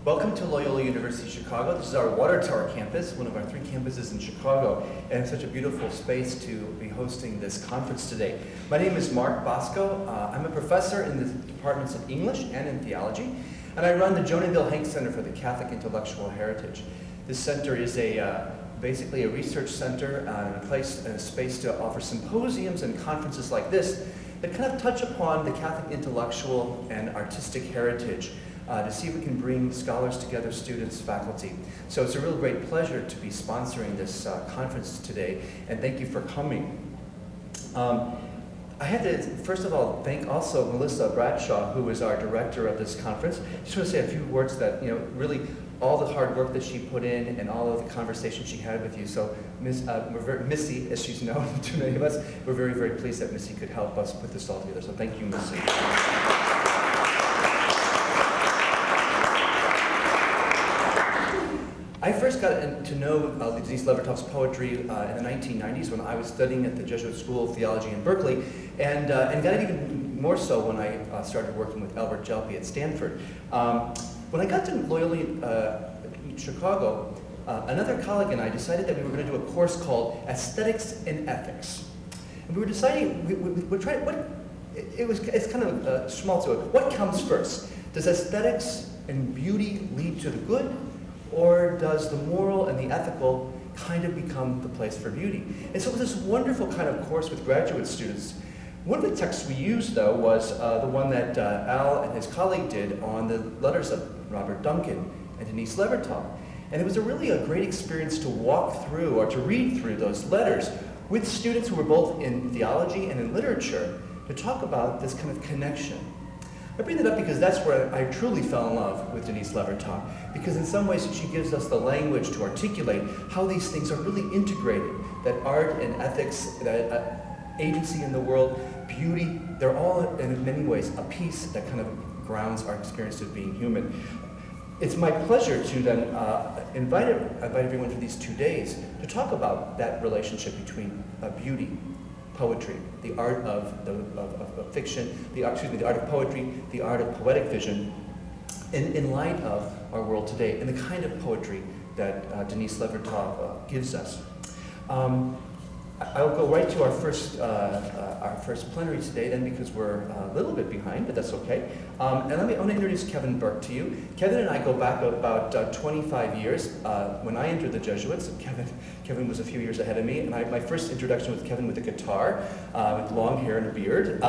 Welcome to Loyola University Chicago. This is our Water Tower campus, one of our 3 campuses in Chicago, and it's such a beautiful space to be hosting this conference today. My name is Bosco. I'm a professor in the departments of English and in Theology, and I run the Jonaville Hank Center for the Catholic Intellectual Heritage. This center is basically a research center and a space to offer symposiums and conferences like this that kind of touch upon the Catholic intellectual and artistic heritage to see if we can bring scholars together, students, faculty. So it's a real great pleasure to be sponsoring this conference today, and thank you for coming. I had to, first of all, thank also Melissa Bradshaw, who is our director of this conference. I just want to say a few words that, really all the hard work that she put in and all of the conversations she had with you. So Missy, as she's known to many of us, we're very, very pleased that Missy could help us put this all together. So thank you, Missy. I first got to know Denise Levertov's poetry in the 1990s when I was studying at the Jesuit School of Theology in Berkeley, and got it even more so when I started working with Albert Jelpy at Stanford. When I got to Loyola Chicago, another colleague and I decided that we were going to do a course called Aesthetics and Ethics. And we were deciding, it's kind of small to it. What comes first? Does aesthetics and beauty lead to the good? Or does the moral and the ethical kind of become the place for beauty? And so it was this wonderful kind of course with graduate students. One of the texts we used, though, was the one that Al and his colleague did on the letters of Robert Duncan and Denise Levertov. And it was really a great experience to walk through or to read through those letters with students who were both in theology and in literature to talk about this kind of connection. I bring that up because that's where I truly fell in love with Denise Levertov, because in some ways she gives us the language to articulate how these things are really integrated, that art and ethics, that agency in the world, beauty, they're all in many ways a piece that kind of grounds our experience of being human. It's my pleasure to then invite everyone to these 2 days to talk about that relationship between beauty, poetry, the art of fiction, the art of poetry, the art of poetic vision, in light of our world today, and the kind of poetry that Denise Levertov gives us. I'll go right to our first plenary today then, because we're a little bit behind, but that's okay. And I want to introduce Kevin Burke to you. Kevin and I go back about 25 years. When I entered the Jesuits, Kevin was a few years ahead of me, and my first introduction with Kevin with a guitar, with long hair and a beard.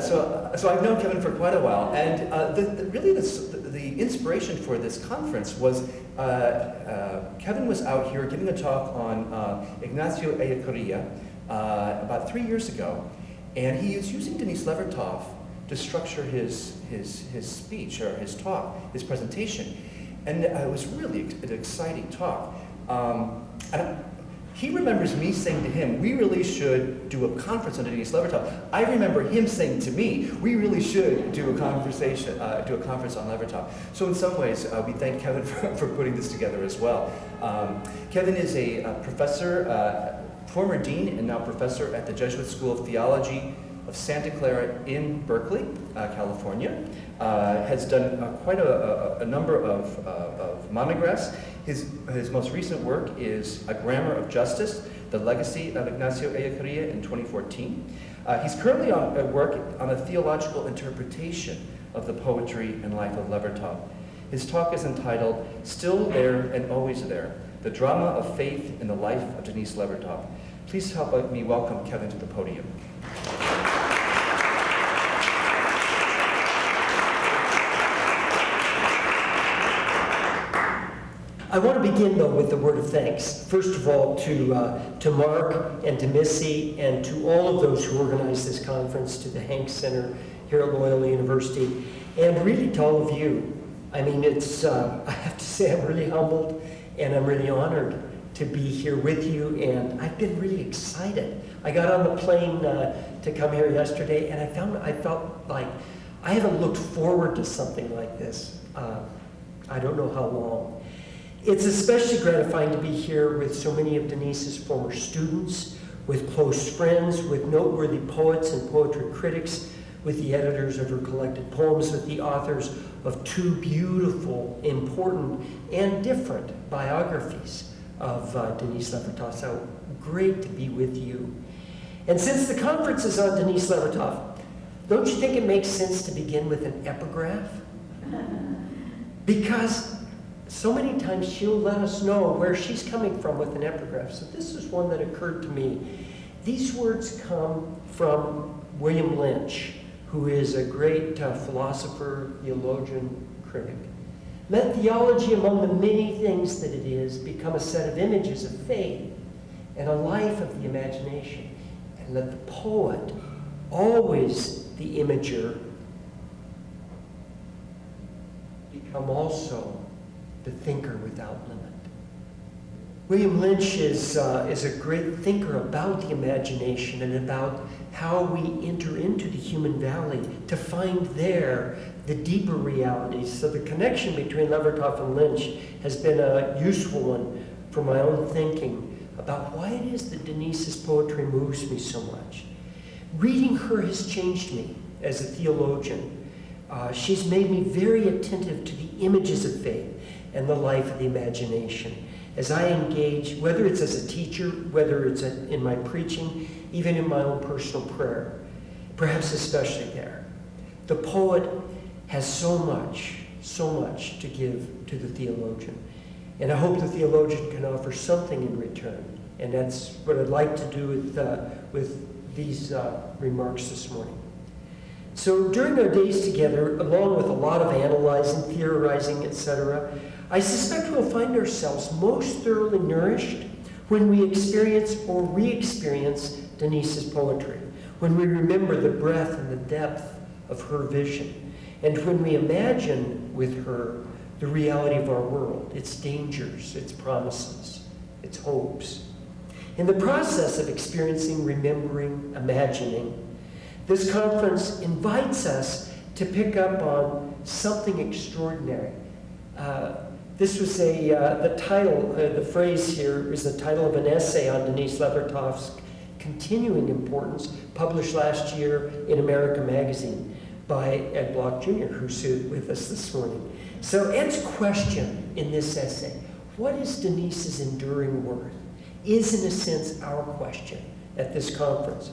So I've known Kevin for quite a while, and the inspiration for this conference was Kevin was out here giving a talk on Ignacio Ellacuría about 3 years ago, and he is using Denise Levertov to structure his speech or his talk, his presentation, and it was really an exciting talk. He remembers me saying to him, we really should do a conference on Denise Levertov. I remember him saying to me, we really should do a conference on Levertov. So in some ways, we thank Kevin for putting this together as well. Kevin is a professor, former dean and now professor at the Jesuit School of Theology of Santa Clara in Berkeley, California. Has done quite a number of monographs. His most recent work is A Grammar of Justice, The Legacy of Ignacio Ellacuría in 2014. He's currently at work on a theological interpretation of the poetry and life of Levertov. His talk is entitled, Still There and Always There, The Drama of Faith in the Life of Denise Levertov. Please help me welcome Kevin to the podium. I want to begin, though, with the word of thanks. First of all, to Mark and to Missy and to all of those who organized this conference, to the Hank Center here at Loyola University, and really to all of you. I mean, I have to say I'm really humbled and I'm really honored to be here with you, and I've been really excited. I got on the plane to come here yesterday, and I felt like I haven't looked forward to something like this. I don't know how long. It's especially gratifying to be here with so many of Denise's former students, with close friends, with noteworthy poets and poetry critics, with the editors of her collected poems, with the authors of two beautiful, important, and different biographies of Denise Levertov. So great to be with you. And since the conference is on Denise Levertov, don't you think it makes sense to begin with an epigraph? Because so many times she'll let us know where she's coming from with an epigraph. So this is one that occurred to me. These words come from William Lynch, who is a great philosopher, theologian, critic. Let theology, among the many things that it is, become a set of images of faith and a life of the imagination. And let the poet, always the imager, become also the thinker without limit. William Lynch is a great thinker about the imagination and about how we enter into the human valley to find there the deeper realities. So the connection between Levertov and Lynch has been a useful one for my own thinking about why it is that Denise's poetry moves me so much. Reading her has changed me as a theologian. She's made me very attentive to the images of faith and the life of the imagination. As I engage, whether it's as a teacher, whether it's in my preaching, even in my own personal prayer, perhaps especially there, the poet has so much to give to the theologian. And I hope the theologian can offer something in return. And that's what I'd like to do with these remarks this morning. So during our days together, along with a lot of analyzing, theorizing, etc., I suspect we'll find ourselves most thoroughly nourished when we experience or re-experience Denise's poetry, when we remember the breadth and the depth of her vision, and when we imagine with her the reality of our world, its dangers, its promises, its hopes. In the process of experiencing, remembering, imagining, this conference invites us to pick up on something extraordinary. This was the title, the phrase here is the title of an essay on Denise Levertov's continuing importance, published last year in America Magazine by Ed Block Jr., who's with us this morning. So Ed's question in this essay, what is Denise's enduring worth, is in a sense our question at this conference.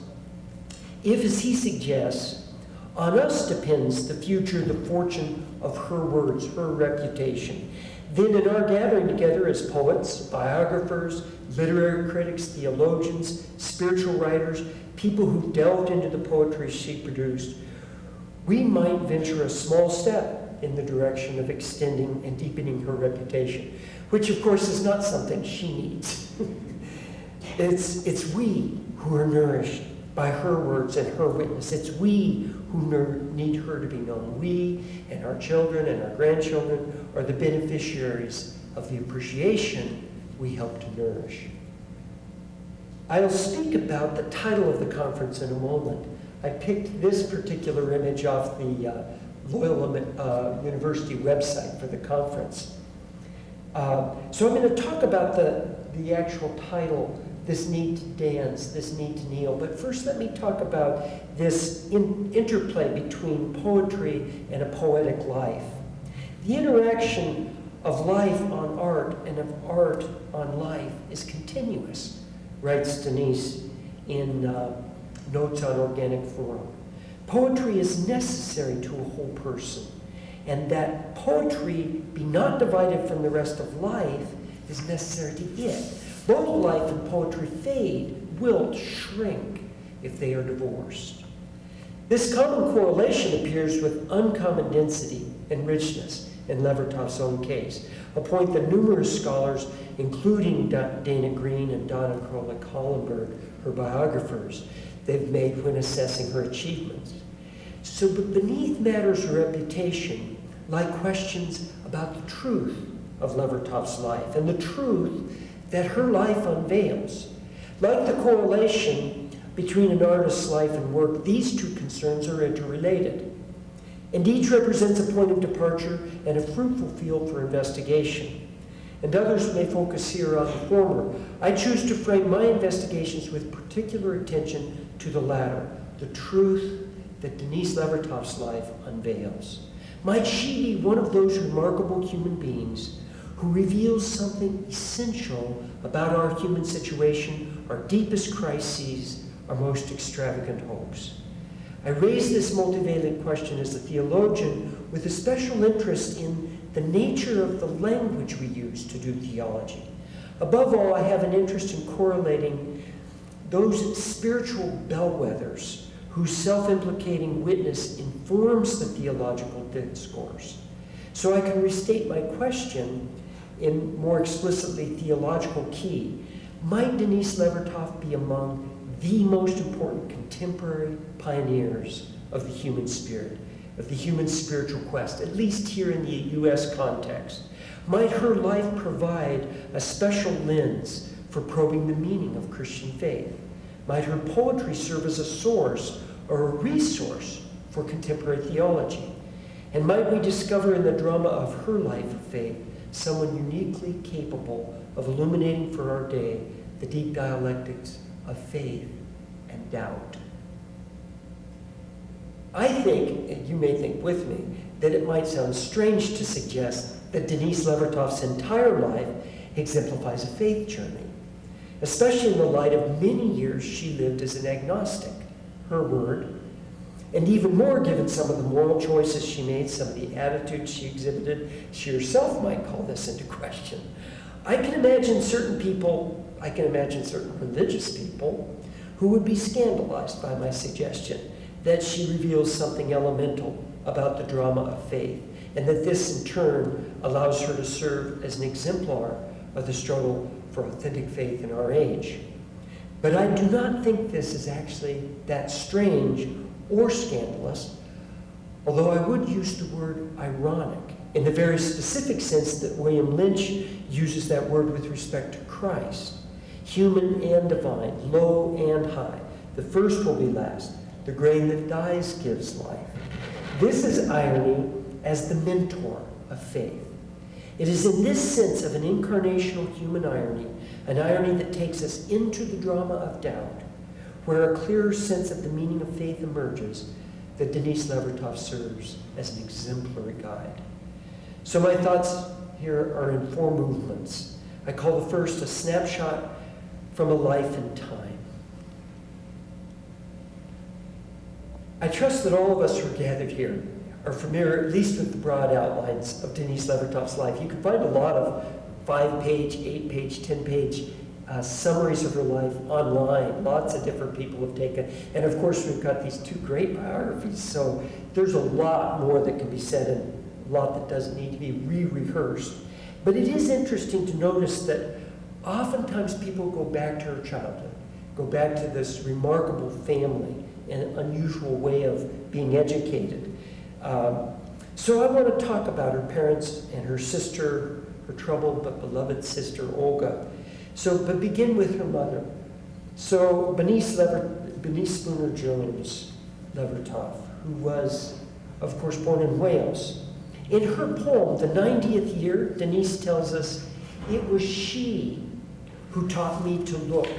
If, as he suggests, on us depends the future, the fortune of her words, her reputation, then in our gathering together as poets, biographers, literary critics, theologians, spiritual writers, people who delved into the poetry she produced, we might venture a small step in the direction of extending and deepening her reputation, which of course is not something she needs. It's we who are nourished by her words and her witness. It's we who need her to be known. We and our children and our grandchildren are the beneficiaries of the appreciation we help to nourish. I'll speak about the title of the conference in a moment. I picked this particular image off the Loyola University website for the conference. So I'm going to talk about the actual title, this need to dance, this need to kneel. But first let me talk about this interplay between poetry and a poetic life. The interaction of life on art and of art on life is continuous, writes Denise in Notes on Organic Form. Poetry is necessary to a whole person, and that poetry be not divided from the rest of life is necessary to it. Both life and poetry fade, wilt, shrink if they are divorced. This common correlation appears with uncommon density and richness in Levertov's own case, a point that numerous scholars, including Dana Green and Donna Krolik-Hollenberg, her biographers, they've made when assessing her achievements. So, but beneath matters of reputation lie questions about the truth of Levertov's life and the truth that her life unveils. Like the correlation between an artist's life and work, these two concerns are interrelated, and each represents a point of departure and a fruitful field for investigation. And others may focus here on the former. I choose to frame my investigations with particular attention to the latter, the truth that Denise Levertov's life unveils. Might she be one of those remarkable human beings who reveals something essential about our human situation, our deepest crises, our most extravagant hopes? I raise this multivalent question as a theologian with a special interest in the nature of the language we use to do theology. Above all, I have an interest in correlating those spiritual bellwethers whose self-implicating witness informs the theological discourse. So I can restate my question in more explicitly theological key. Might Denise Levertov be among the most important contemporary pioneers of the human spirit, of the human spiritual quest, at least here in the U.S. context? Might her life provide a special lens for probing the meaning of Christian faith? Might her poetry serve as a source or a resource for contemporary theology? And might we discover in the drama of her life of faith someone uniquely capable of illuminating for our day the deep dialectics of faith and doubt? I think, and you may think with me, that it might sound strange to suggest that Denise Levertov's entire life exemplifies a faith journey, especially in the light of many years she lived as an agnostic, her word, and even more given some of the moral choices she made, some of the attitudes she exhibited. She herself might call this into question. I can imagine certain religious people who would be scandalized by my suggestion that she reveals something elemental about the drama of faith, and that this in turn allows her to serve as an exemplar of the struggle for authentic faith in our age. But I do not think this is actually that strange or scandalous, although I would use the word ironic in the very specific sense that William Lynch uses that word with respect to Christ. Human and divine, low and high. The first will be last. The grain that dies gives life. This is irony as the mentor of faith. It is in this sense of an incarnational human irony, an irony that takes us into the drama of doubt, where a clearer sense of the meaning of faith emerges, that Denise Levertov serves as an exemplary guide. So my thoughts here are in four movements. I call the first a snapshot from a life in time. I trust that all of us who are gathered here are familiar at least with the broad outlines of Denise Levertov's life. You can find a lot of 5-page, 8-page, 10-page summaries of her life online. Lots of different people have taken. And of course, we've got these two great biographies. So there's a lot more that can be said and a lot that doesn't need to be re-rehearsed. But it is interesting to notice that oftentimes people go back to her childhood, go back to this remarkable family and an unusual way of being educated. So I want to talk about her parents and her sister, her troubled but beloved sister, Olga. But begin with her mother. So Bernice Spooner Jones Levertov, who was, of course, born in Wales. In her poem, The 90th Year, Denise tells us, it was she who taught me to look,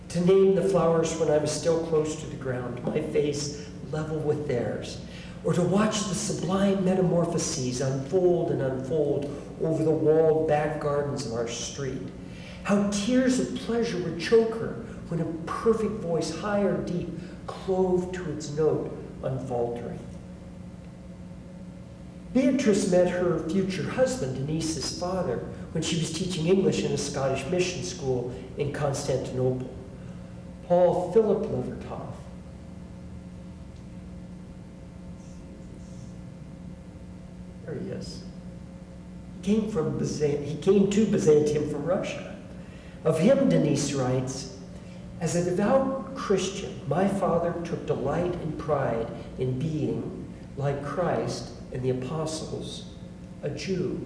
to name the flowers when I was still close to the ground, my face level with theirs, or to watch the sublime metamorphoses unfold and unfold over the walled back gardens of our street. How tears of pleasure would choke her when a perfect voice, high or deep, clove to its note unfaltering. Beatrice met her future husband, Denise's father, when she was teaching English in a Scottish mission school in Constantinople. Paul Philip Levertov. There he is. He came to Byzantium from Russia. Of him, Denise writes, as a devout Christian, my father took delight and pride in being, like Christ and the apostles, a Jew.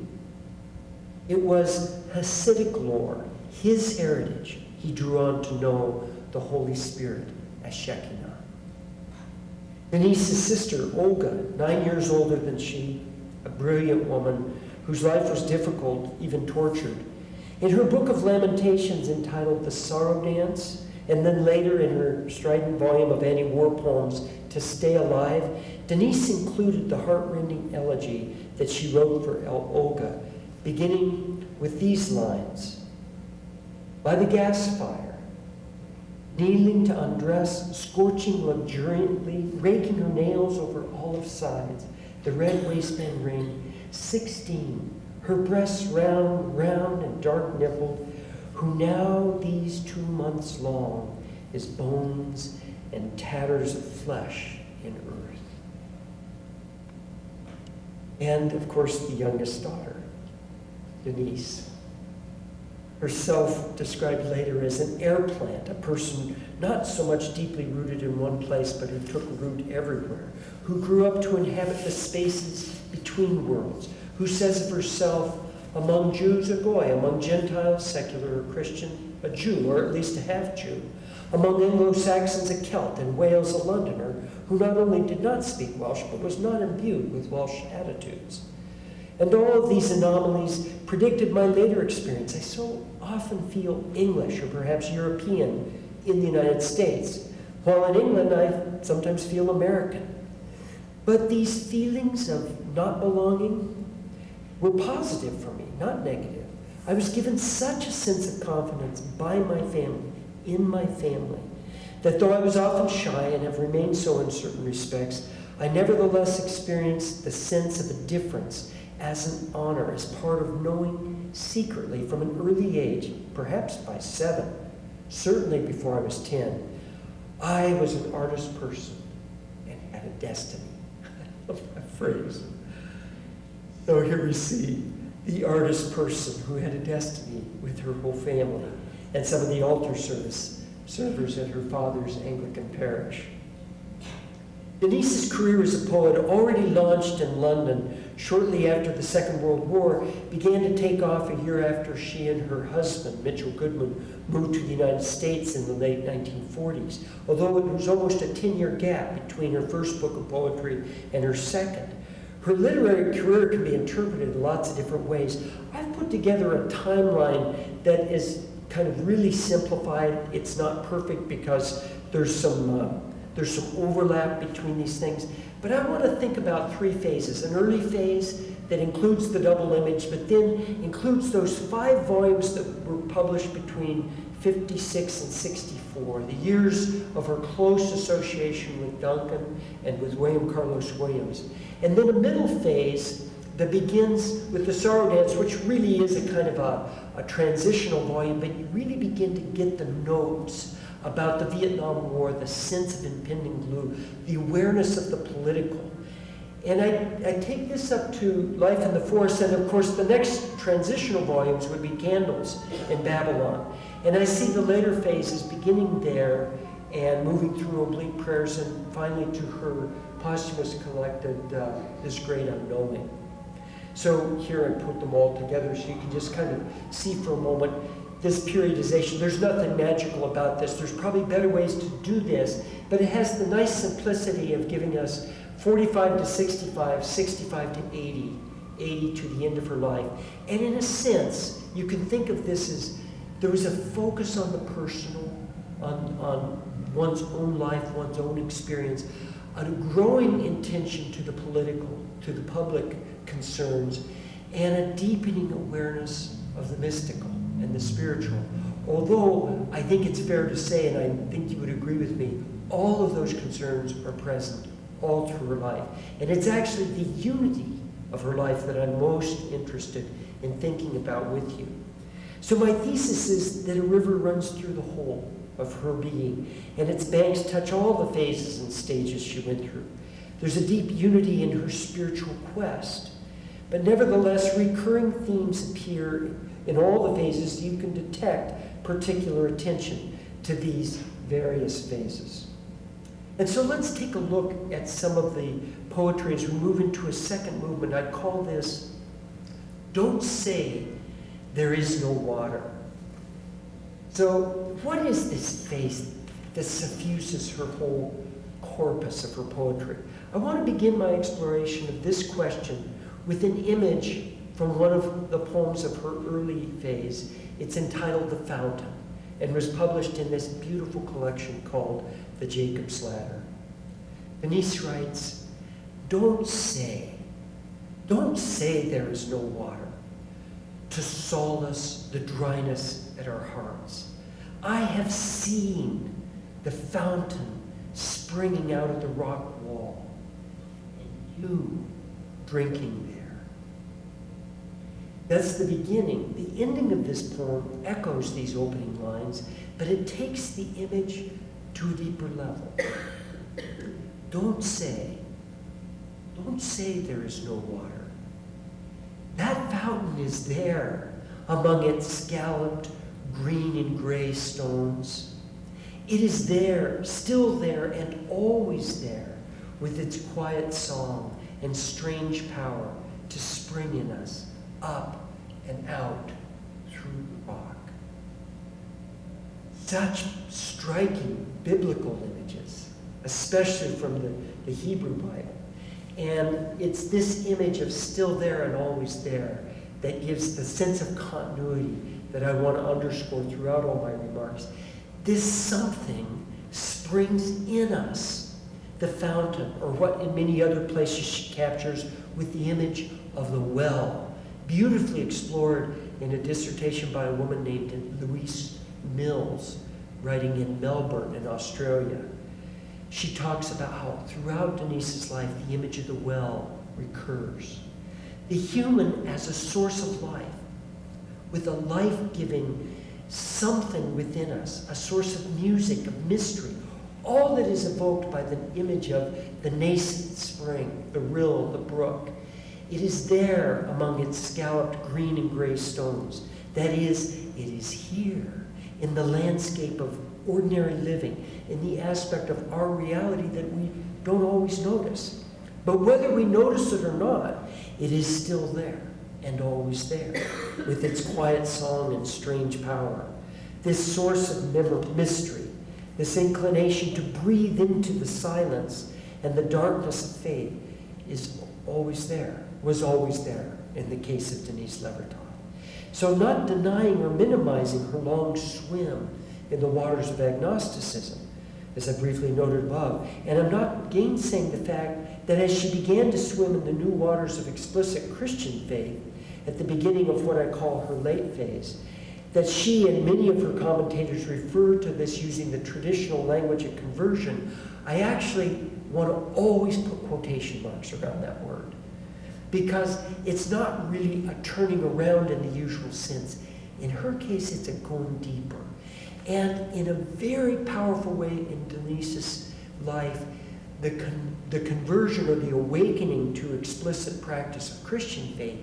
It was Hasidic lore, his heritage, he drew on to know the Holy Spirit as Shekinah. Denise's sister, Olga, 9 years older than she, a brilliant woman whose life was difficult, even tortured. In her book of Lamentations entitled The Sorrow Dance, and then later in her strident volume of anti-war poems, to stay alive, Denise included the heart-rending elegy that she wrote for Olga, beginning with these lines. By the gas fire, kneeling to undress, scorching luxuriantly, raking her nails over olive sides, the red waistband ring, 16, her breasts round, round and dark nippled, who now these 2 months long is bones and tatters of flesh in earth. And, of course, the youngest daughter, Denise, herself described later as an air plant, a person not so much deeply rooted in one place, but who took root everywhere, who grew up to inhabit the spaces between worlds, who says of herself, among Jews a goy, among Gentiles, secular or Christian, a Jew, or at least a half-Jew, among Anglo-Saxons a Celt, and Wales a Londoner, who not only did not speak Welsh, but was not imbued with Welsh attitudes. And all of these anomalies predicted my later experience. I so often feel English or perhaps European in the United States, while in England I sometimes feel American. But these feelings of not belonging were positive for me, not negative. I was given such a sense of confidence by my family, in my family, that though I was often shy and have remained so in certain respects, I nevertheless experienced the sense of a difference as an honor, as part of knowing secretly from an early age, perhaps by 7, certainly before I was 10, I was an artist person and had a destiny. I love that phrase. So here we see the artist person who had a destiny with her whole family and some of the altar servers at her father's Anglican parish. Denise's career as a poet, already launched in London shortly after the Second World War, began to take off a year after she and her husband, Mitchell Goodman, moved to the United States in the late 1940s, although it was almost a 10-year gap between her first book of poetry and her second. Her literary career can be interpreted in lots of different ways. I've put together a timeline that is kind of really simplified. It's not perfect because there's some overlap between these things. But I want to think about 3 phases. An early phase that includes the double image, but then includes those 5 volumes that were published between 56 and 64, the years of her close association with Duncan and with William Carlos Williams. And then a middle phase that begins with the Sorrow Dance, which really is a kind of a transitional volume, but you really begin to get the notes about the Vietnam War, the sense of impending gloom, the awareness of the political. And I take this up to Life in the Forest, and of course the next transitional volumes would be Candles in Babylon. And I see the later phases beginning there and moving through Oblique Prayers and finally to her posthumous collected This Great Unknowing. So here I put them all together so you can just kind of see for a moment this periodization. There's nothing magical about this. There's probably better ways to do this, but it has the nice simplicity of giving us 45 to 65, 65 to 80, 80 to the end of her life. And in a sense, you can think of this as there was a focus on the personal, on one's own life, one's own experience, a growing intention to the political, to the public concerns, and a deepening awareness of the mystical and the spiritual. Although I think it's fair to say, and I think you would agree with me, all of those concerns are present all through her life. And it's actually the unity of her life that I'm most interested in thinking about with you. So my thesis is that a river runs through the whole of her being, and its banks touch all the phases and stages she went through. There's a deep unity in her spiritual quest, but nevertheless recurring themes appear in all the phases. You can detect particular attention to these various phases. And so let's take a look at some of the poetry as we move into a second movement. I call this, Don't Say There Is No Water. So what is this phase that suffuses her whole corpus of her poetry? I want to begin my exploration of this question with an image from one of the poems of her early phase. It's entitled The Fountain and was published in this beautiful collection called The Jacob's Ladder. Denise writes, don't say there is no water to solace the dryness at our hearts. I have seen the fountain springing out of the rock wall, and you drinking there. That's the beginning. The ending of this poem echoes these opening lines, but it takes the image to a deeper level. Don't say there is no water. That fountain is there among its scalloped green and gray stones. It is there, still there, and always there, with its quiet song and strange power to spring in us, up and out through the rock. Such striking biblical images, especially from the Hebrew Bible. And it's this image of still there and always there that gives the sense of continuity that I want to underscore throughout all my remarks. This something springs in us, the fountain, or what in many other places she captures with the image of the well, beautifully explored in a dissertation by a woman named Louise Mills, writing in Melbourne in Australia. She talks about how throughout Denise's life, the image of the well recurs. The human as a source of life, with a life-giving something within us, a source of music, of mystery, all that is evoked by the image of the nascent spring, the rill, the brook. It is there among its scalloped green and gray stones. That is, it is here in the landscape of ordinary living, in the aspect of our reality that we don't always notice. But whether we notice it or not, it is still there and always there, with its quiet song and strange power. This source of mystery, this inclination to breathe into the silence and the darkness of faith is always there, was always there in the case of Denise Levertov. So not denying or minimizing her long swim in the waters of agnosticism, as I briefly noted above. And I'm not gainsaying the fact that as she began to swim in the new waters of explicit Christian faith at the beginning of what I call her late phase, that she and many of her commentators refer to this using the traditional language of conversion. I actually want to always put quotation marks around that word, because it's not really a turning around in the usual sense. In her case, it's a going deeper. And in a very powerful way in Denise's life, the conversion or the awakening to explicit practice of Christian faith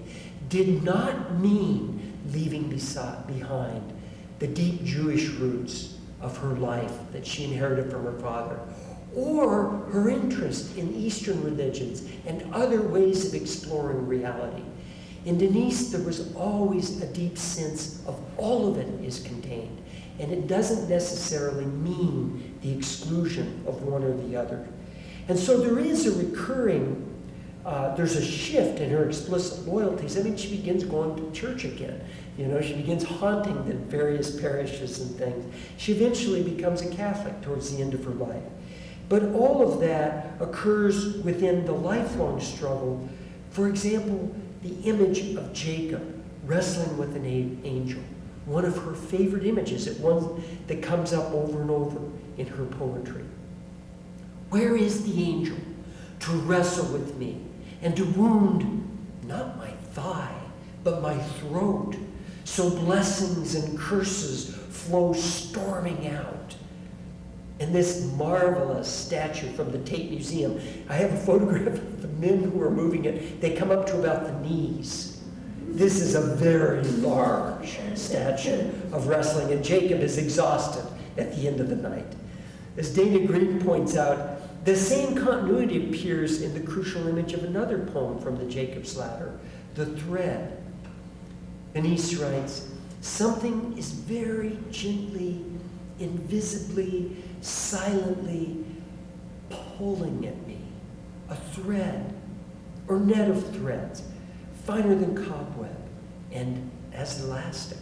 did not mean leaving behind the deep Jewish roots of her life that she inherited from her father, or her interest in Eastern religions and other ways of exploring reality. In Denise, there was always a deep sense of all of it is contained. And it doesn't necessarily mean the exclusion of one or the other. And so there is a recurring, there's a shift in her explicit loyalties. I mean, she begins going to church again. You know, she begins haunting the various parishes and things. She eventually becomes a Catholic towards the end of her life. But all of that occurs within the lifelong struggle. For example, the image of Jacob wrestling with an angel. One of her favorite images, one that comes up over and over in her poetry. Where is the angel to wrestle with me and to wound not my thigh, but my throat, so blessings and curses flow storming out? And this marvelous statue from the Tate Museum, I have a photograph of the men who are moving it. They come up to about the knees. This is a very large statue of wrestling, and Jacob is exhausted at the end of the night. As Dana Green points out, the same continuity appears in the crucial image of another poem from the Jacob's Ladder, The Thread. Denise writes, something is very gently, invisibly, silently pulling at me, a thread or net of threads, finer than cobweb and as elastic.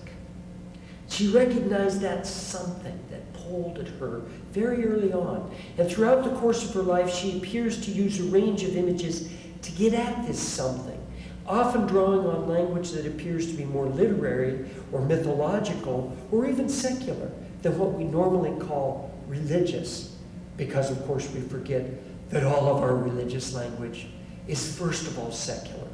She recognized that something that pulled at her very early on. And throughout the course of her life, she appears to use a range of images to get at this something, often drawing on language that appears to be more literary or mythological or even secular than what we normally call religious, because of course we forget that all of our religious language is first of all secular.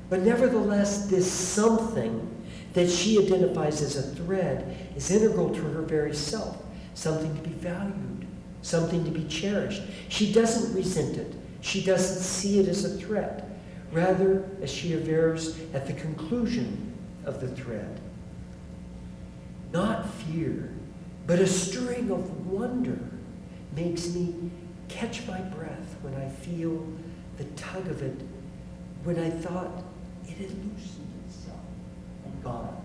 But nevertheless, this something that she identifies as a thread is integral to her very self, something to be valued, something to be cherished. She doesn't resent it. She doesn't see it as a threat. Rather, as she avers at the conclusion of the thread, not fear, but a stirring of wonder makes me catch my breath when I feel the tug of it, when I thought it had loosened itself and gone.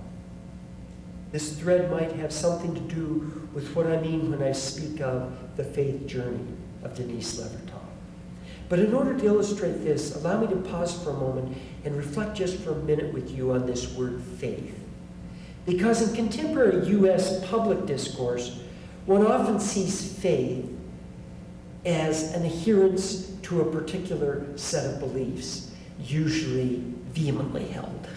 This thread might have something to do with what I mean when I speak of the faith journey of Denise Levertov. But in order to illustrate this, allow me to pause for a moment and reflect just for a minute with you on this word faith. Because in contemporary U.S. public discourse, one often sees faith as an adherence to a particular set of beliefs, usually vehemently held.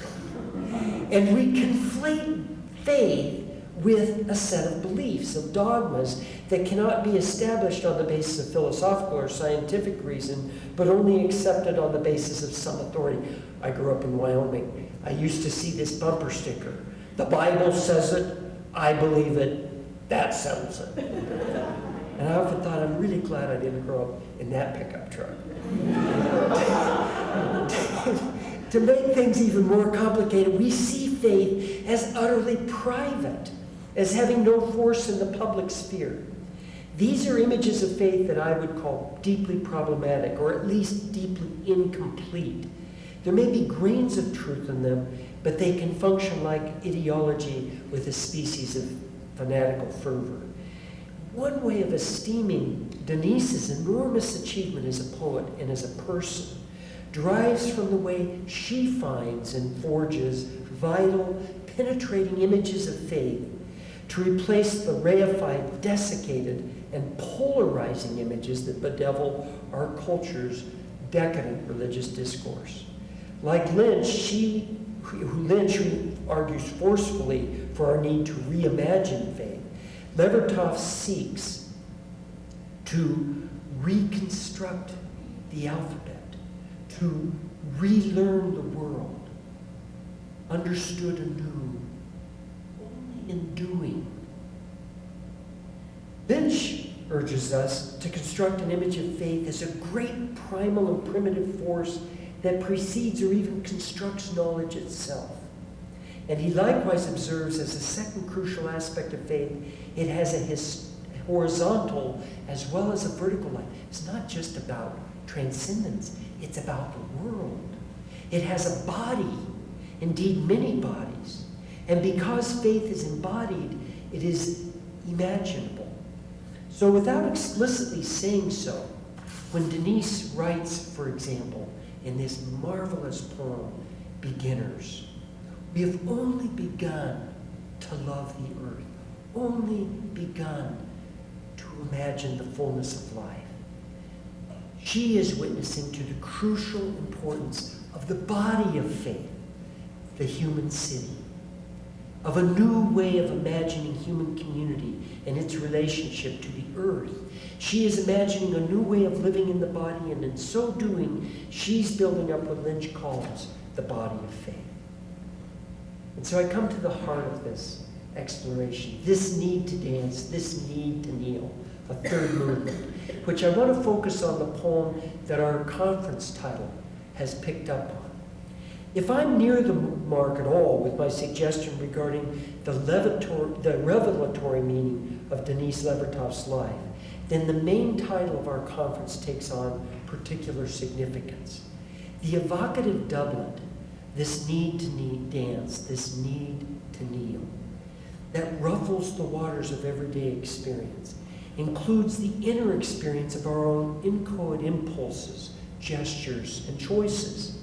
And we conflate faith with a set of beliefs, of dogmas that cannot be established on the basis of philosophical or scientific reason, but only accepted on the basis of some authority. I grew up in Wyoming. I used to see this bumper sticker. The Bible says it, I believe it, that settles it. And I often thought, I'm really glad I didn't grow up in that pickup truck. To make things even more complicated, we see faith as utterly private, as having no force in the public sphere. These are images of faith that I would call deeply problematic, or at least deeply incomplete. There may be grains of truth in them, but they can function like ideology with a species of fanatical fervor. One way of esteeming Denise's enormous achievement as a poet and as a person derives from the way she finds and forges vital, penetrating images of faith to replace the reified, desiccated, and polarizing images that bedevil our culture's decadent religious discourse. Like Lynch, who argues forcefully for our need to reimagine faith, Levertov seeks to reconstruct the alphabet, to relearn the world, understood anew, only in doing. Lynch urges us to construct an image of faith as a great primal and primitive force that precedes or even constructs knowledge itself. And he likewise observes as a second crucial aspect of faith, it has a horizontal as well as a vertical life. It's not just about transcendence, it's about the world. It has a body, indeed many bodies. And because faith is embodied, it is imaginable. So without explicitly saying so, when Denise writes, for example, in this marvelous poem, Beginners, we have only begun to love the earth, only begun to imagine the fullness of life. She is witnessing to the crucial importance of the body of faith, the human city, of a new way of imagining human community and its relationship to the earth. She is imagining a new way of living in the body, and in so doing, she's building up what Lynch calls the body of faith. And so I come to the heart of this exploration, this need to dance, this need to kneel, a third movement, which I want to focus on the poem that our conference title has picked up on. If I'm near the mark at all with my suggestion regarding the revelatory meaning of Denise Levertov's life, then the main title of our conference takes on particular significance. The evocative doublet, this need to dance, this need to kneel, that ruffles the waters of everyday experience, includes the inner experience of our own inchoate impulses, gestures, and choices.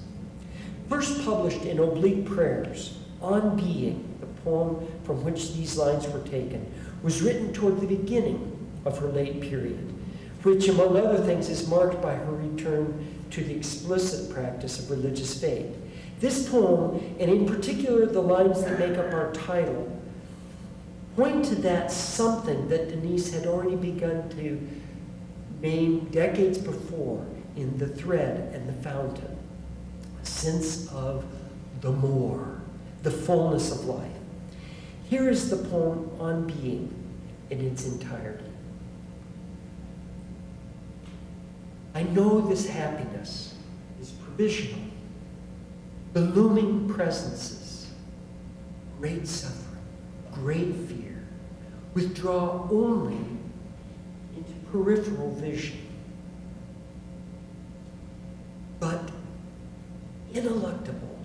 First published in Oblique Prayers, On Being, the poem from which these lines were taken, was written toward the beginning of her late period, which, among other things, is marked by her return to the explicit practice of religious faith. This poem, and in particular the lines that make up our title, point to that something that Denise had already begun to name decades before in The Thread and the Fountain, a sense of the more, the fullness of life. Here is the poem on being in its entirety. I know this happiness is provisional. The looming presences, great suffering, great fear, withdraw only into peripheral vision. But ineluctable,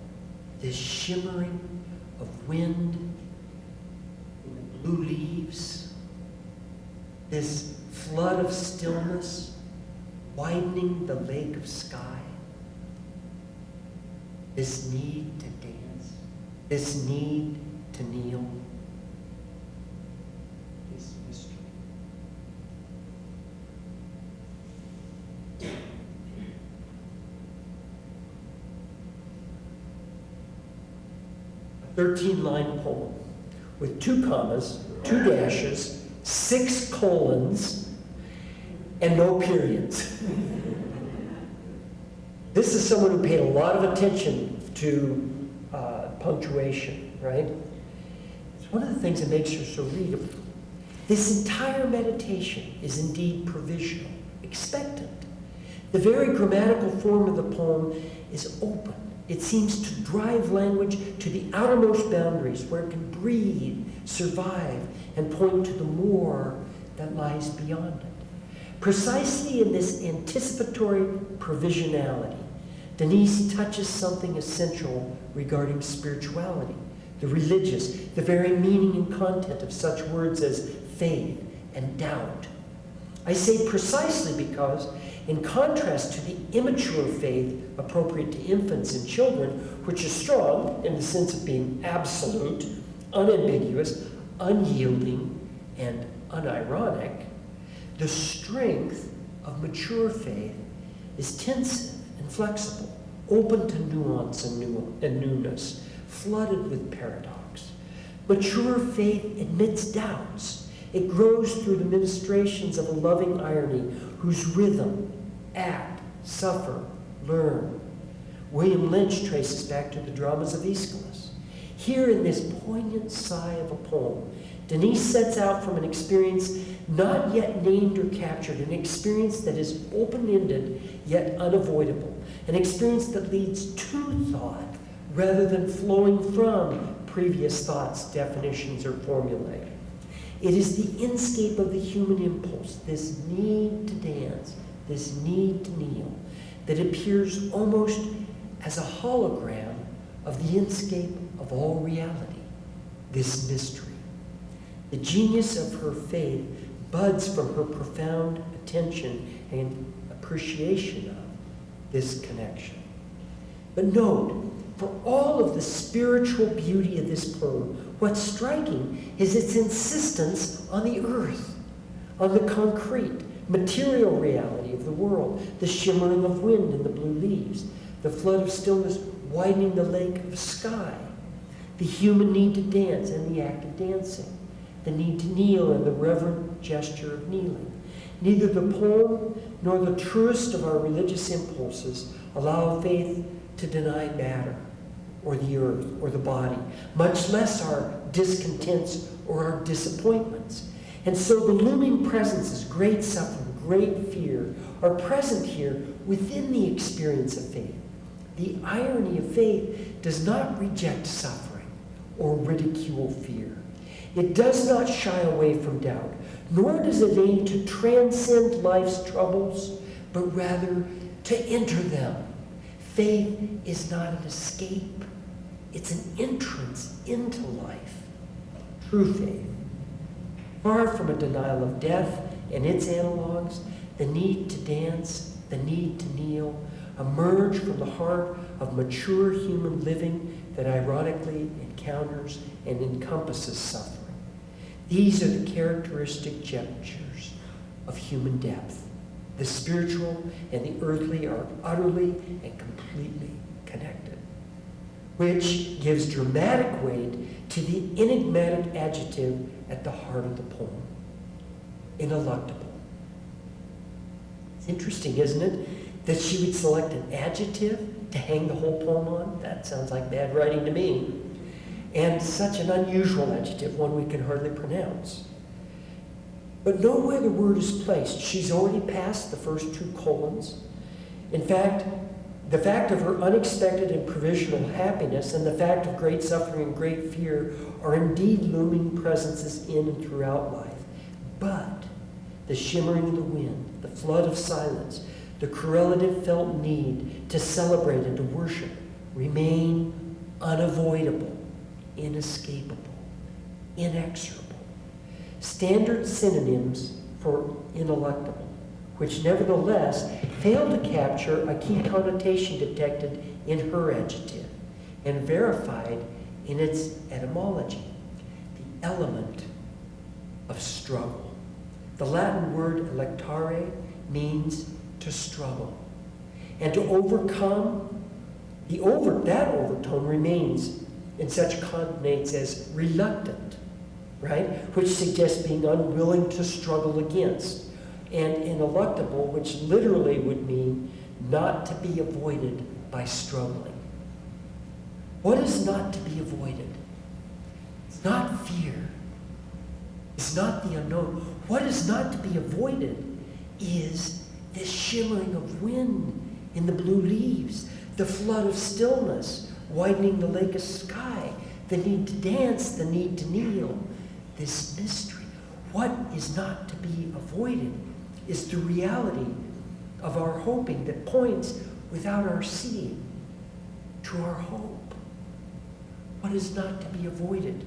this shimmering of wind in the blue leaves, this flood of stillness widening the lake of sky, this need to dance, this need to kneel, this mystery. A 13-line poem with 2 commas, 2 dashes, 6 colons, and no periods. This is someone who paid a lot of attention to punctuation, right? It's one of the things that makes her so readable. This entire meditation is indeed provisional, expectant. The very grammatical form of the poem is open. It seems to drive language to the outermost boundaries where it can breathe, survive, and point to the more that lies beyond it. Precisely in this anticipatory provisionality, Denise touches something essential regarding spirituality, the religious, the very meaning and content of such words as faith and doubt. I say precisely because, in contrast to the immature faith appropriate to infants and children, which is strong in the sense of being absolute, unambiguous, unyielding, and unironic, the strength of mature faith is tensive and flexible, open to nuance and newness, flooded with paradox. Mature faith admits doubts. It grows through the ministrations of a loving irony whose rhythm, act, suffer, learn. William Lynch traces back to the dramas of Aeschylus. Here in this poignant sigh of a poem, Denise sets out from an experience not yet named or captured, an experience that is open-ended yet unavoidable, an experience that leads to thought rather than flowing from previous thoughts, definitions, or formulae. It is the inscape of the human impulse, this need to dance, this need to kneel, that appears almost as a hologram of the inscape of all reality, this mystery. The genius of her faith buds from her profound attention and appreciation of this connection. But note, for all of the spiritual beauty of this poem, what's striking is its insistence on the earth, on the concrete, material reality of the world, the shimmering of wind in the blue leaves, the flood of stillness widening the lake of sky, the human need to dance and the act of dancing, the need to kneel and the reverent gesture of kneeling. Neither the poem nor the truest of our religious impulses allow faith to deny matter or the earth or the body, much less our discontents or our disappointments. And so the looming presences, great suffering, great fear, are present here within the experience of faith. The irony of faith does not reject suffering or ridicule fear. It does not shy away from doubt, nor does it aim to transcend life's troubles, but rather to enter them. Faith is not an escape. It's an entrance into life. True faith. Far from a denial of death and its analogs, the need to dance, the need to kneel, emerge from the heart of mature human living that ironically encounters and encompasses suffering. These are the characteristic gestures of human depth. The spiritual and the earthly are utterly and completely connected, which gives dramatic weight to the enigmatic adjective at the heart of the poem, ineluctable. It's interesting, isn't it, that she would select an adjective to hang the whole poem on? That sounds like bad writing to me. And such an unusual adjective, one we can hardly pronounce. But know where the word is placed. She's already passed the first two colons. In fact, the fact of her unexpected and provisional happiness and the fact of great suffering and great fear are indeed looming presences in and throughout life. But the shimmering of the wind, the flood of silence, the correlative felt need to celebrate and to worship remain unavoidable, inescapable, inexorable. Standard synonyms for ineluctable, which nevertheless fail to capture a key connotation detected in her adjective and verified in its etymology, the element of struggle. The Latin word electare means to struggle. And to overcome, that overtone remains in such cognates as reluctant, right? Which suggests being unwilling to struggle against. And ineluctable, which literally would mean not to be avoided by struggling. What is not to be avoided? It's not fear. It's not the unknown. What is not to be avoided is this shimmering of wind in the blue leaves, the flood of stillness widening the lake of sky, the need to dance, the need to kneel, this mystery. What is not to be avoided is the reality of our hoping that points without our seeing to our hope. What is not to be avoided?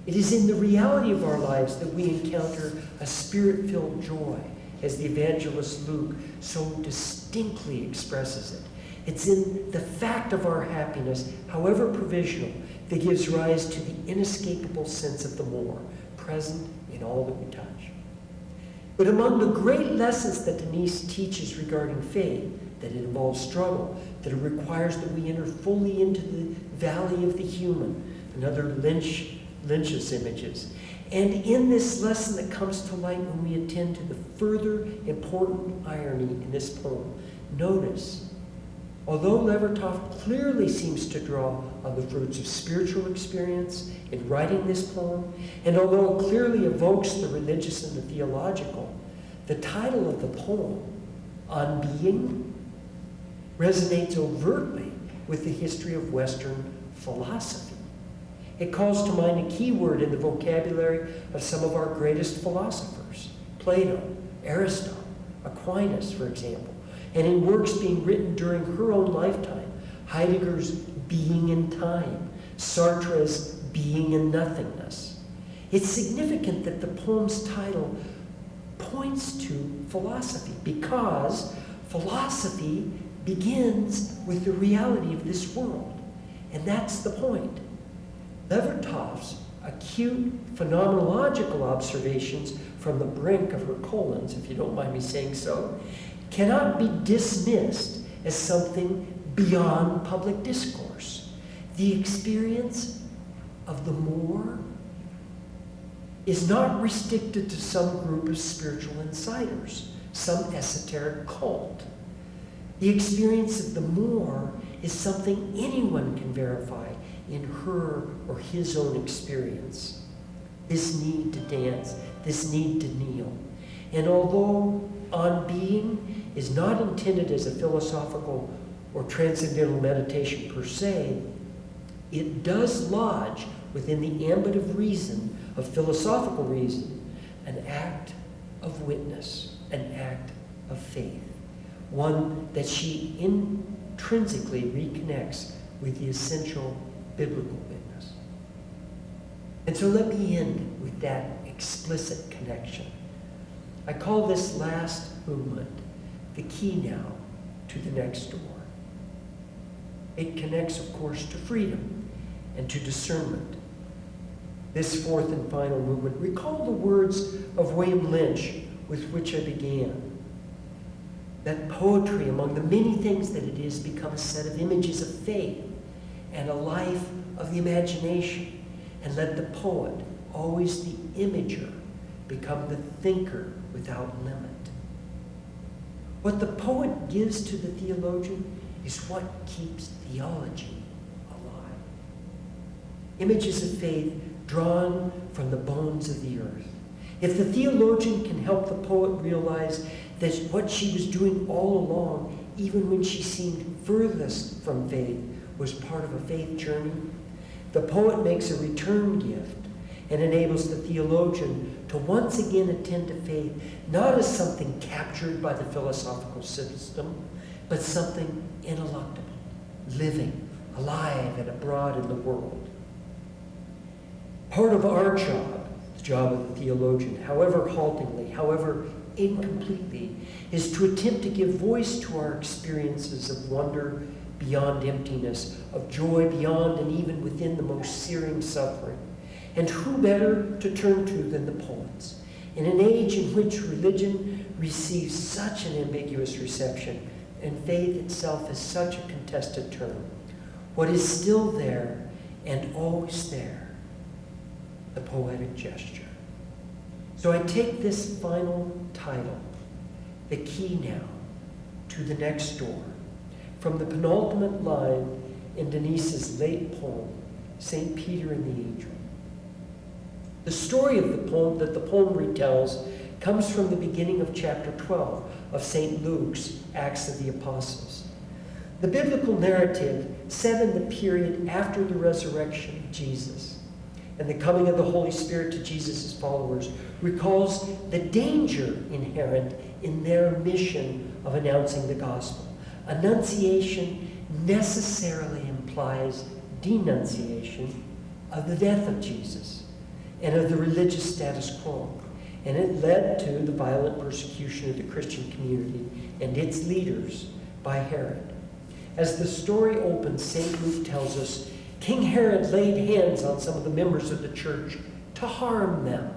It is in the reality of our lives that we encounter a spirit-filled joy, as the evangelist Luke so distinctly expresses it. It's in the fact of our happiness, however provisional, that gives rise to the inescapable sense of the more, present in all that we touch. But among the great lessons that Denise teaches regarding faith, that it involves struggle, that it requires that we enter fully into the valley of the human, another Lynch's images. And in this lesson that comes to light when we attend to the further important irony in this poem, notice, although Levertov clearly seems to draw on the fruits of spiritual experience in writing this poem, and although it clearly evokes the religious and the theological, the title of the poem, On Being, resonates overtly with the history of Western philosophy. It calls to mind a key word in the vocabulary of some of our greatest philosophers, Plato, Aristotle, Aquinas, for example, and in works being written during her own lifetime, Heidegger's Being in Time, Sartre's Being in Nothingness. It's significant that the poem's title points to philosophy, because philosophy begins with the reality of this world, and that's the point. Levertov's acute phenomenological observations from the brink of her colons, if you don't mind me saying so, cannot be dismissed as something beyond public discourse. The experience of the more is not restricted to some group of spiritual insiders, some esoteric cult. The experience of the more is something anyone can verify in her or his own experience. This need to dance, this need to kneel. And although On Being is not intended as a philosophical or transcendental meditation per se, it does lodge within the ambit of reason, of philosophical reason, an act of witness, an act of faith, one that she intrinsically reconnects with the essential biblical witness. And so let me end with that explicit connection. I call this last movement the key now to the next door. It connects, of course, to freedom and to discernment. This fourth and final movement, recall the words of William Lynch with which I began. That poetry, among the many things that it is, become a set of images of faith and a life of the imagination. And let the poet, always the imager, become the thinker without limit. What the poet gives to the theologian is what keeps theology alive. Images of faith drawn from the bones of the earth. If the theologian can help the poet realize that what she was doing all along, even when she seemed furthest from faith, was part of a faith journey, the poet makes a return gift and enables the theologian to once again attend to faith, not as something captured by the philosophical system, but something ineluctable, living, alive, and abroad in the world. Part of our job, the job of the theologian, however haltingly, however incompletely, is to attempt to give voice to our experiences of wonder beyond emptiness, of joy beyond and even within the most searing suffering. And who better to turn to than the poets? In an age in which religion receives such an ambiguous reception and faith itself is such a contested term, what is still there and always there? The poetic gesture. So I take this final title, the key now, to the next door, from the penultimate line in Denise's late poem, St. Peter and the Angel. The story of the poem that the poem retells comes from the beginning of chapter 12 of St. Luke's Acts of the Apostles. The biblical narrative, set in the period after the resurrection of Jesus and the coming of the Holy Spirit to Jesus' followers, recalls the danger inherent in their mission of announcing the gospel. Annunciation necessarily implies denunciation of the death of Jesus and of the religious status quo. And it led to the violent persecution of the Christian community and its leaders by Herod. As the story opens, St. Luke tells us, King Herod laid hands on some of the members of the church to harm them.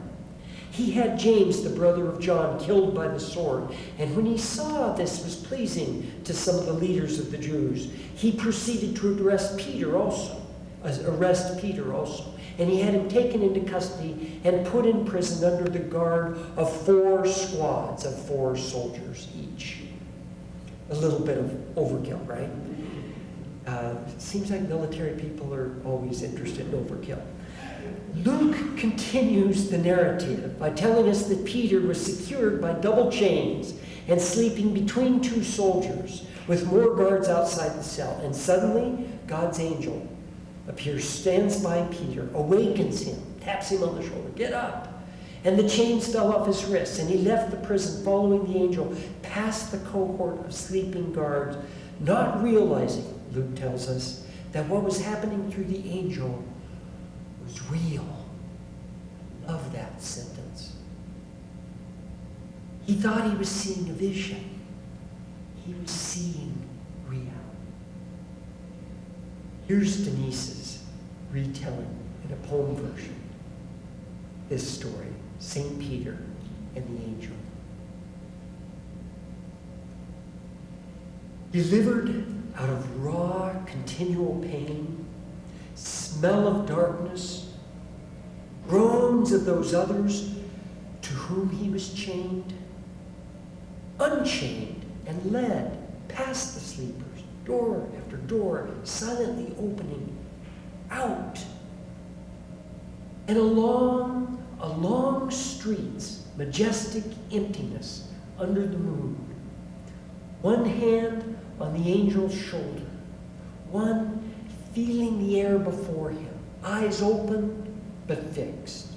He had James, the brother of John, killed by the sword. And when he saw this was pleasing to some of the leaders of the Jews, he proceeded to arrest Peter also. And he had him taken into custody and put in prison under the guard of 4 squads of 4 soldiers each. A little bit of overkill, right? Seems like military people are always interested in overkill. Luke continues the narrative by telling us that Peter was secured by double chains and sleeping between 2 soldiers with more guards outside the cell. And suddenly, God's angel appears, stands by Peter, awakens him, taps him on the shoulder, "Get up." And the chains fell off his wrists, and he left the prison following the angel past the cohort of sleeping guards, not realizing, Luke tells us, that what was happening through the angel was real. I love that sentence. He thought he was seeing a vision. He was seeing reality. Here's Denise's retelling in a poem version. This story, St. Peter and the Angel. Delivered out of raw, continual pain, smell of darkness, groans of those others to whom he was chained, unchained and led past the sleepers, door after door, silently opening out, and along streets, majestic emptiness under the moon. One hand on the angel's shoulder, one feeling the air before him, eyes open but fixed.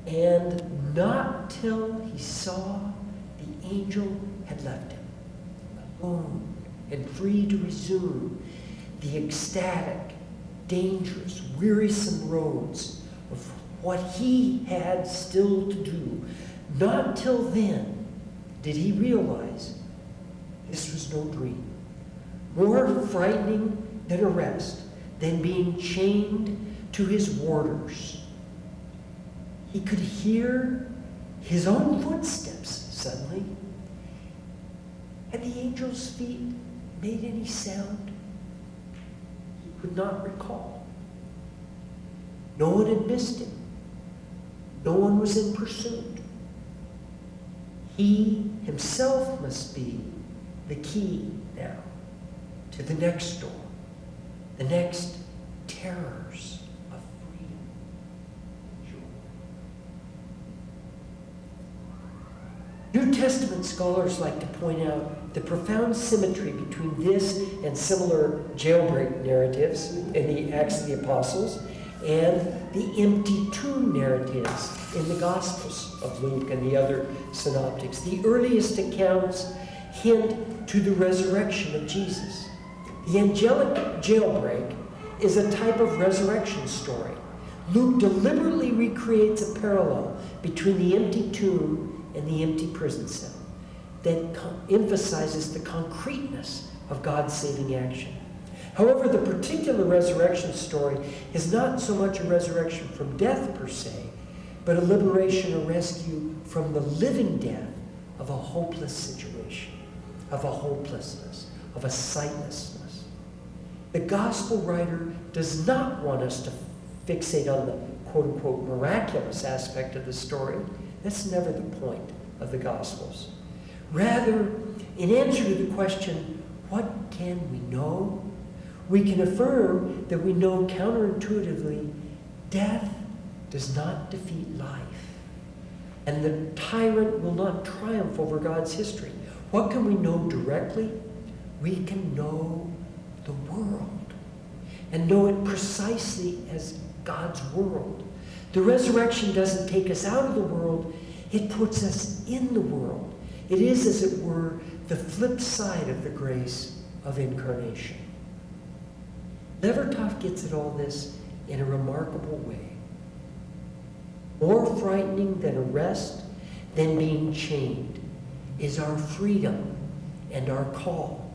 And not till he saw the angel had left him, alone and free to resume the ecstatic, dangerous, wearisome roads of what he had still to do. Not till then did he realize this was no dream, more frightening than arrest, than being chained to his warders. He could hear his own footsteps suddenly. Had the angel's feet made any sound? He could not recall. No one had missed him. No one was in pursuit. He himself must be the key now to the next door, the next terrors of freedom and joy. New Testament scholars like to point out the profound symmetry between this and similar jailbreak narratives in the Acts of the Apostles and the empty tomb narratives in the Gospels of Luke and the other synoptics. The earliest accounts hint to the resurrection of Jesus. The angelic jailbreak is a type of resurrection story. Luke deliberately recreates a parallel between the empty tomb and the empty prison cell that emphasizes the concreteness of God's saving action. However, the particular resurrection story is not so much a resurrection from death per se, but a liberation or rescue from the living death of a hopeless situation, of a hopelessness, of a sightlessness. The gospel writer does not want us to fixate on the quote-unquote miraculous aspect of the story. That's never the point of the Gospels. Rather, in answer to the question, what can we know? We can affirm that we know counterintuitively death does not defeat life, and the tyrant will not triumph over God's history. What can we know directly? We can know the world, and know it precisely as God's world. The resurrection doesn't take us out of the world, it puts us in the world. It is, as it were, the flip side of the grace of incarnation. Levertov gets at all this in a remarkable way. More frightening than arrest, than being chained, is our freedom and our call.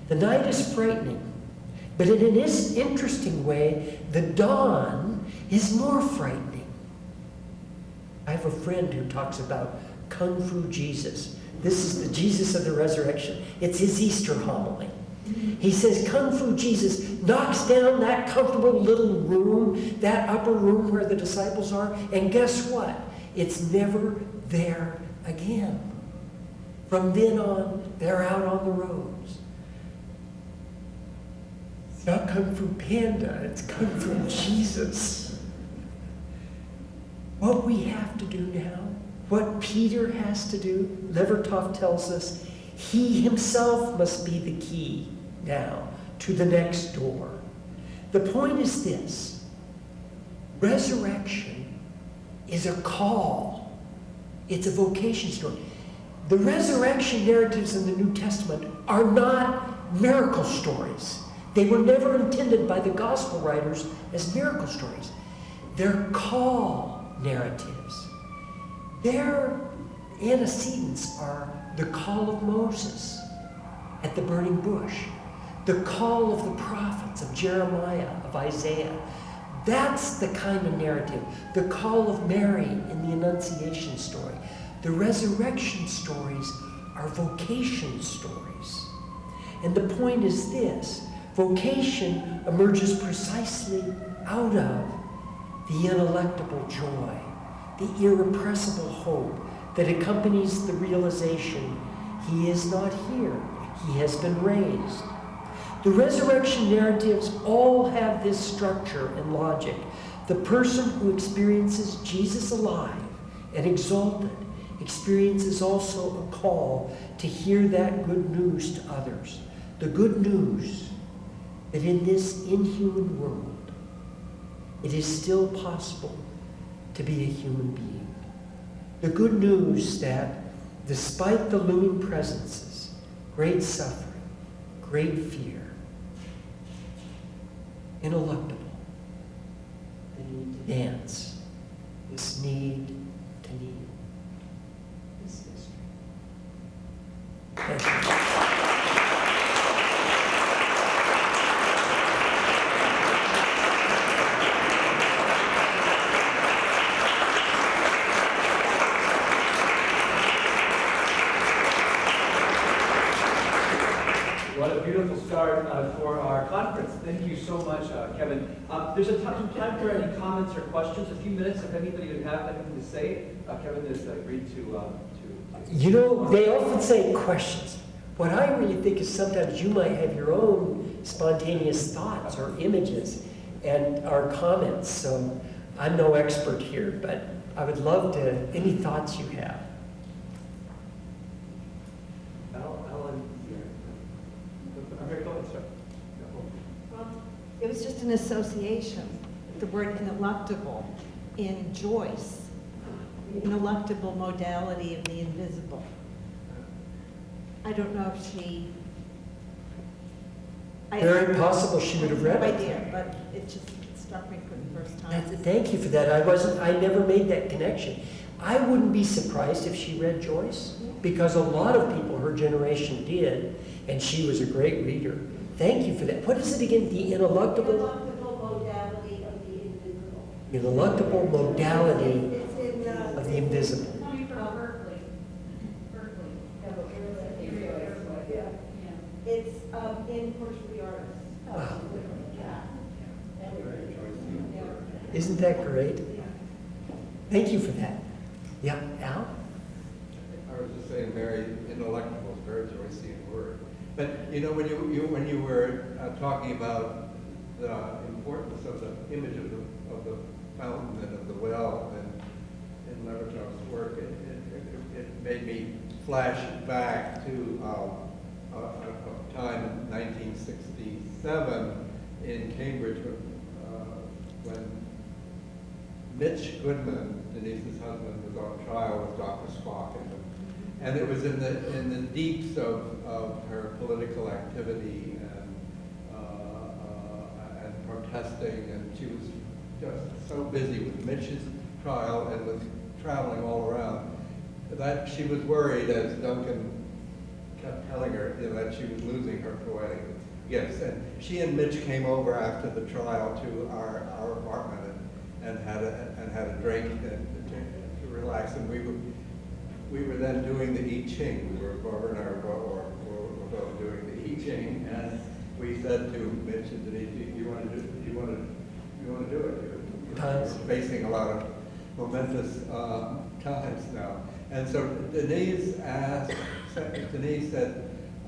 The night is frightening, but in an interesting way, the dawn is more frightening. I have a friend who talks about Kung Fu Jesus. This is the Jesus of the resurrection. It's his Easter homily. He says Kung Fu Jesus knocks down that comfortable little room, that upper room where the disciples are, and guess what? It's never there again. From then on, they're out on the roads. It's not Kung Fu Panda, it's Kung Fu Jesus. What we have to do now, what Peter has to do, Levertov tells us, he himself must be the key now to the next door. The point is this: resurrection is a call. It's a vocation story. The resurrection narratives in the New Testament are not miracle stories. They were never intended by the gospel writers as miracle stories. They're call narratives. Their antecedents are the call of Moses at the burning bush, the call of the prophets, of Jeremiah, of Isaiah. That's the kind of narrative. The call of Mary in the Annunciation story. The resurrection stories are vocation stories. And the point is this: vocation emerges precisely out of the ineluctable joy, the irrepressible hope that accompanies the realization he is not here, he has been raised. The resurrection narratives all have this structure and logic. The person who experiences Jesus alive and exalted experiences also a call to hear that good news to others. The good news that in this inhuman world, it is still possible to be a human being. The good news that despite the looming presences, great suffering, great fear, ineluctable, the need to dance, this need to kneel, this mystery. Thank you. for our conference. Thank you so much, Kevin. There's some time for any comments or questions. A few minutes if anybody would have anything to say. Kevin has agreed to. You know, they often say questions. What I really think is sometimes you might have your own spontaneous thoughts or images and our comments. So I'm no expert here, but I would love to, any thoughts you have. It was just an association, the word ineluctable in Joyce, ineluctable modality of the invisible. I don't know if she... Very possible she would have read no it. idea, but it just struck me for the first time. Thank you for that. I never made that connection. I wouldn't be surprised if she read Joyce, because a lot of people her generation did, and she was a great reader. Thank you for that. What is it again? The ineluctable? Ineluctable modality of the invisible. Ineluctable modality It's in, of the invisible. Coming from Berkeley. It's in Portrait of the Artist. Wow. Isn't that great? Thank you for that. Yeah, Al? I was just saying, Mary, intellectual is a very Joycean word. But you know, when you were talking about the importance of the image of the fountain and of the well in Levertov's work, it made me flash back to a time in 1967 in Cambridge when Mitch Goodman, Denise's husband, was on trial with Dr. Spock, and it was in the deeps of her political activity and protesting, and she was just so busy with Mitch's trial and with traveling all around that she was worried, as Duncan kept telling her, that she was losing her poetic gifts. And she and Mitch came over after the trial to our apartment and had a drink and to relax. And we were then doing the I Ching. Barbara and I were both doing the I Ching, and we said to Mitch and Denise, "You want to do it? You're facing a lot of momentous times now." And so Denise said,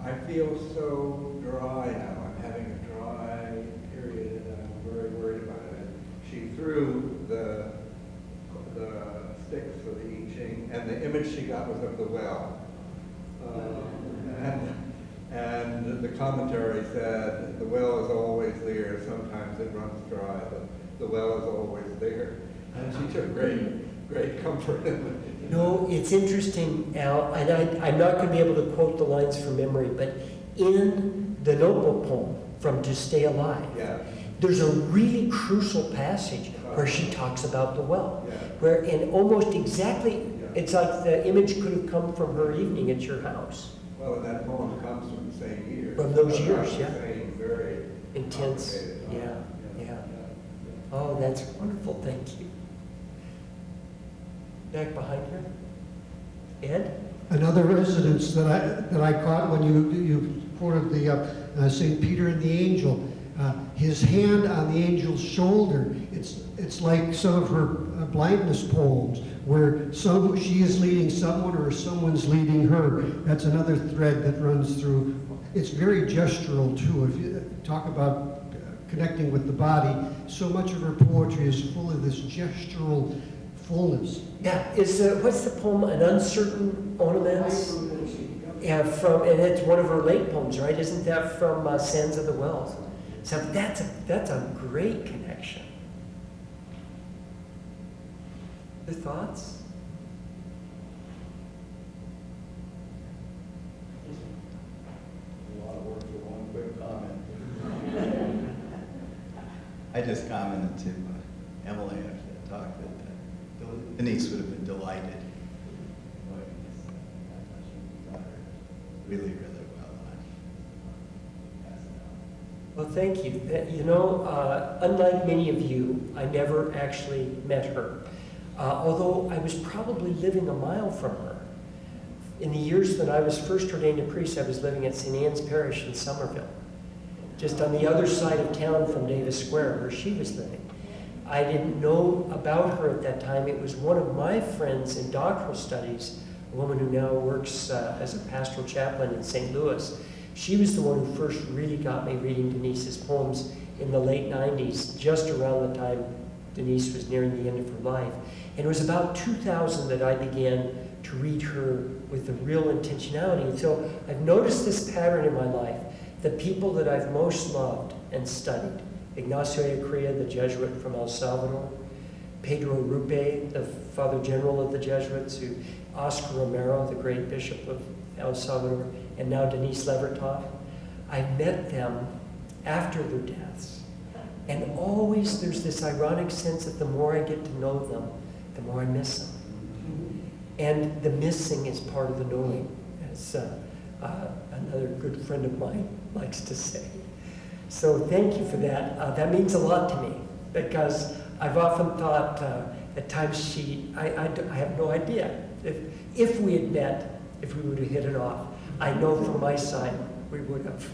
"I feel so dry now. I'm having a dry period, and I'm very worried about it." And she threw the sticks for the I Ching, and the image she got was of the well. And the commentary said, "The well is always there. Sometimes it runs dry, but the well is always there." And she took great comfort in it. No, it's interesting, Al, and I'm not going to be able to quote the lines from memory, but in the Notebook poem, From To Stay Alive, Yeah. there's a really crucial passage where she talks about the well, Yeah. where in almost exactly, Yeah. it's like the image could have come from her evening at your house. Well, and that poem comes from the same years. From those years, The yeah. same very Intense, complicated time. yeah. Oh, that's wonderful, thank you. Back behind her. Ed? Another residence that I caught when you quoted the St. Peter and the angel, his hand on the angel's shoulder. It's like some of her blindness poems, where she is leading someone or someone's leading her. That's another thread that runs through. It's very gestural too. If you talk about connecting with the body, so much of her poetry is full of this gestural fullness. Yeah, what's the poem? An Uncertain Ornaments? Yeah, and it's one of her late poems, right? Isn't that from Sands of the Wells? So that's a great connection. The thoughts? A lot of work for one quick comment. I just commented to Emily after that talk that Denise would have been delighted. Really, really well done. Well, thank you. You know, unlike many of you, I never actually met her. Although I was probably living a mile from her. In the years that I was first ordained a priest, I was living at St. Anne's Parish in Somerville. just on the other side of town from Davis Square, where she was living. I didn't know about her at that time. It was one of my friends in doctoral studies, a woman who now works as a pastoral chaplain in St. Louis. She was the one who first really got me reading Denise's poems in the late 90s, just around the time Denise was nearing the end of her life. And it was about 2000 that I began to read her with a real intentionality. And so I've noticed this pattern in my life. The people that I've most loved and studied, Ignacio Ellacuría, the Jesuit from El Salvador, Pedro Rupe, the Father General of the Jesuits, Oscar Romero, the great Bishop of El Salvador, and now Denise Levertov. I've met them after their deaths. And always there's this ironic sense that the more I get to know them, the more I miss them. And the missing is part of the knowing, as another good friend of mine likes to say. So thank you for that. That means a lot to me, because I've often thought at times I have no idea if we had met, if we would have hit it off. I know from my side we would have.